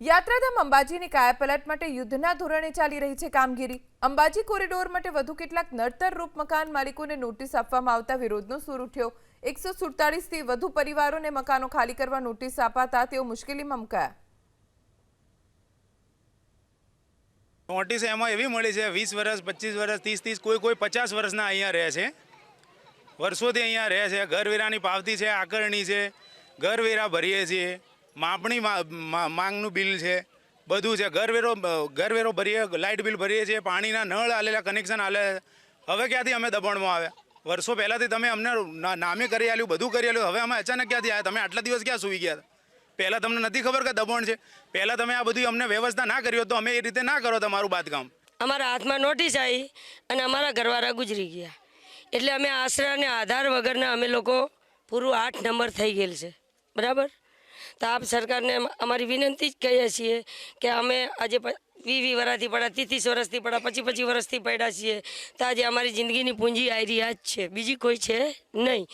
યાત્રાધામ અંબાજીની કાયાપલટ માટે યુદ્ધના ધોરણે ચાલી રહી છે કામગીરી। અંબાજી કોરિડોર માટે વધુ કેટલાક નડતરરૂપ મકાન માલિકોને નોટિસ આપવામાં આવતા વિરોધનો સૂર ઉઠ્યો। 147 થી વધુ પરિવારોને મકાનો ખાલી કરવા નોટિસ અપાતા તેઓ મુશ્કેલીમાં મુકાયા। નોટિસ એમાં એવી મળી છે 20 વર્ષ 25 વર્ષ 30 કોઈ 50 વર્ષના અહીંયા રહે છે, વર્ષોથી અહીંયા રહે છે। ઘરવેરાની પાવતી છે, આકરણી છે, ઘરવેરા ભરીએ છીએ, માપણી માંગનું બિલ છે, બધું છે। ઘરવેરો ભરીએ, લાઇટ બિલ ભરીએ છીએ, પાણીના નળ આલેલા, કનેક્શન આલે। હવે ક્યાંથી અમે દબાણમાં આવ્યા? વર્ષો પહેલાંથી તમે અમને નામે કરી આલ્યું, બધું કરી આલ્યું, હવે અમે અચાનક ક્યાંથી આવ્યા? તમે આટલા દિવસ ક્યાં સૂઈ ગયા? પહેલાં તમને નથી ખબર કે દબાણ છે? પહેલાં તમે આ બધી અમને વ્યવસ્થા ના કરી હોત તો અમે એ રીતે ના કરો તમારું બાંધકામ। અમારા હાથમાં નોટિસ આવી અને અમારા ઘરવાળા ગુજરી ગયા, એટલે અમે આશરા અને આધાર વગરના અમે લોકો પૂરું 8 નંબર થઈ ગયેલ છે, બરાબર। તો આપ સરકારને અમારી વિનંતી જ કહીએ છીએ કે અમે આજે 20 વર્ષથી પડ્યા, 30 વર્ષથી પડ્યા, 25 વર્ષથી પડ્યા છીએ, તો આજે અમારી જિંદગીની પૂંજી આવી રહ્યા જ છે, બીજી કોઈ છે નહીં।